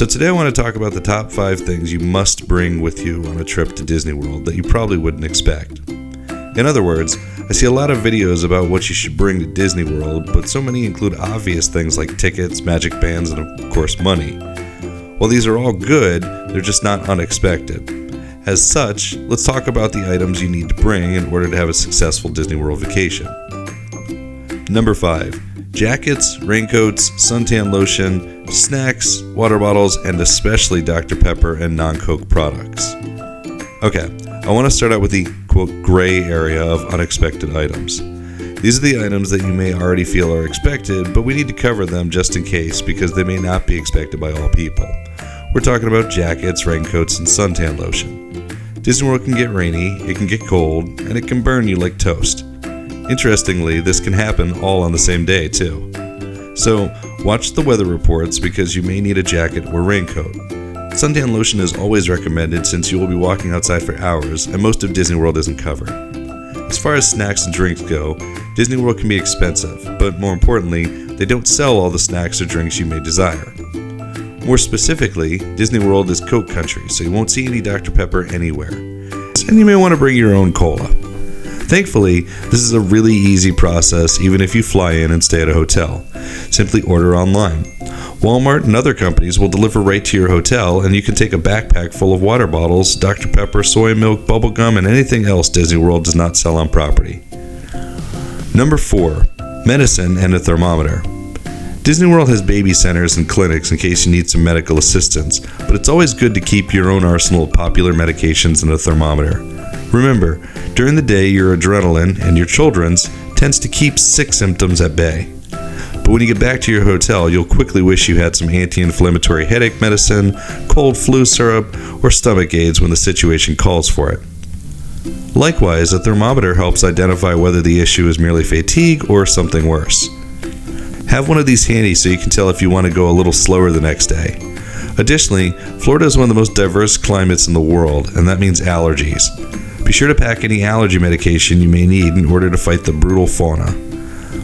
So today I want to talk about the top 5 things you must bring with you on a trip to Disney World that you probably wouldn't expect. In other words, I see a lot of videos about what you should bring to Disney World, but so many include obvious things like tickets, magic bands, and of course money. While these are all good, they're just not unexpected. As such, let's talk about the items you need to bring in order to have a successful Disney World vacation. Number 5. Jackets, raincoats, suntan lotion, snacks, water bottles, and especially Dr. Pepper and non-Coke products. Okay, I want to start out with the, quote, gray area of unexpected items. These are the items that you may already feel are expected, but we need to cover them just in case because they may not be expected by all people. We're talking about jackets, raincoats, and suntan lotion. Disney World can get rainy, it can get cold, and it can burn you like toast. Interestingly, this can happen all on the same day, too. So, watch the weather reports because you may need a jacket or raincoat. Suntan lotion is always recommended since you will be walking outside for hours, and most of Disney World isn't covered. As far as snacks and drinks go, Disney World can be expensive, but more importantly, they don't sell all the snacks or drinks you may desire. More specifically, Disney World is Coke country, so you won't see any Dr. Pepper anywhere. And you may want to bring your own cola. Thankfully, this is a really easy process even if you fly in and stay at a hotel. Simply order online. Walmart and other companies will deliver right to your hotel, and you can take a backpack full of water bottles, Dr. Pepper, soy milk, bubblegum, and anything else Disney World does not sell on property. Number 4. Medicine and a thermometer. Disney World has baby centers and clinics in case you need some medical assistance, but it's always good to keep your own arsenal of popular medications and a thermometer. Remember, during the day your adrenaline, and your children's, tends to keep sick symptoms at bay. But when you get back to your hotel, you'll quickly wish you had some anti-inflammatory headache medicine, cold flu syrup, or stomach aids when the situation calls for it. Likewise, a thermometer helps identify whether the issue is merely fatigue or something worse. Have one of these handy so you can tell if you want to go a little slower the next day. Additionally, Florida is one of the most diverse climates in the world, and that means allergies. Be sure to pack any allergy medication you may need in order to fight the brutal fauna.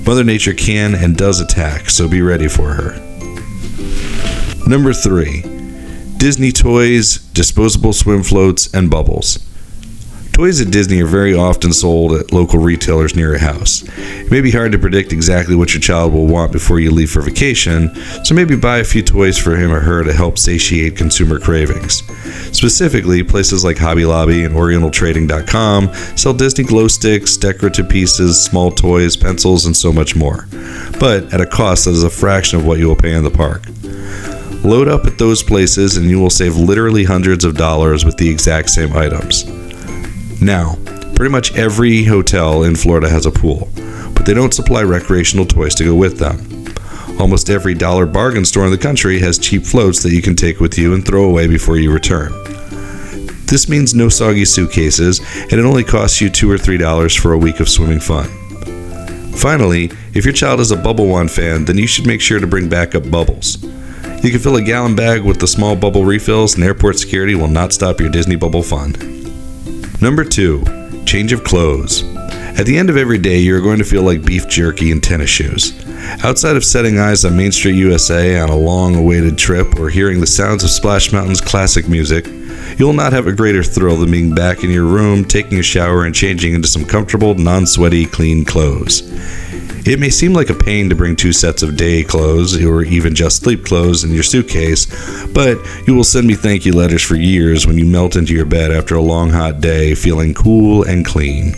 Mother Nature can and does attack, so be ready for her. Number 3. Disney toys, disposable swim floats, and bubbles. Toys at Disney are very often sold at local retailers near your house. It may be hard to predict exactly what your child will want before you leave for vacation, so maybe buy a few toys for him or her to help satiate consumer cravings. Specifically, places like Hobby Lobby and OrientalTrading.com sell Disney glow sticks, decorative pieces, small toys, pencils, and so much more, but at a cost that is a fraction of what you will pay in the park. Load up at those places and you will save literally hundreds of dollars with the exact same items. Now, pretty much every hotel in Florida has a pool, but they don't supply recreational toys to go with them. Almost every dollar bargain store in the country has cheap floats that you can take with you and throw away before you return. This means no soggy suitcases, and it only costs you $2 or $3 for a week of swimming fun. Finally, if your child is a Bubble Wand fan, then you should make sure to bring backup bubbles. You can fill a gallon bag with the small bubble refills, and airport security will not stop your Disney bubble fun. Number 2. Change of clothes. At the end of every day, you're going to feel like beef jerky and tennis shoes. Outside of setting eyes on Main Street USA on a long-awaited trip or hearing the sounds of Splash Mountain's classic music, you'll not have a greater thrill than being back in your room, taking a shower, and changing into some comfortable, non-sweaty, clean clothes. It may seem like a pain to bring 2 sets of day clothes or even just sleep clothes in your suitcase, but you will send me thank you letters for years when you melt into your bed after a long hot day feeling cool and clean.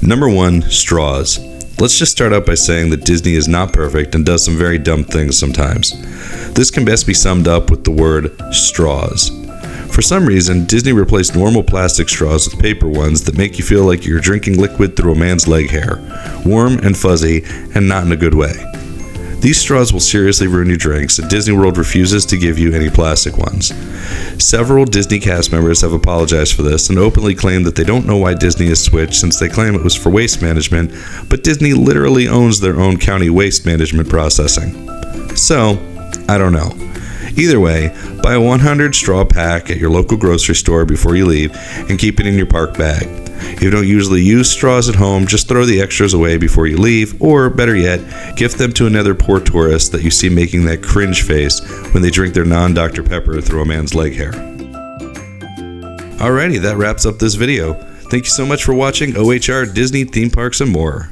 Number 1. Straws. Let's just start out by saying that Disney is not perfect and does some very dumb things sometimes. This can best be summed up with the word straws. For some reason, Disney replaced normal plastic straws with paper ones that make you feel like you're drinking liquid through a man's leg hair, warm and fuzzy, and not in a good way. These straws will seriously ruin your drinks, and Disney World refuses to give you any plastic ones. Several Disney cast members have apologized for this and openly claimed that they don't know why Disney has switched since they claim it was for waste management, but Disney literally owns their own county waste management processing. So, I don't know. Either way, buy a 100 straw pack at your local grocery store before you leave and keep it in your park bag. If you don't usually use straws at home, just throw the extras away before you leave, or better yet, gift them to another poor tourist that you see making that cringe face when they drink their non-Dr. Pepper through a man's leg hair. Alrighty, that wraps up this video. Thank you so much for watching OHR Disney Theme Parks and More.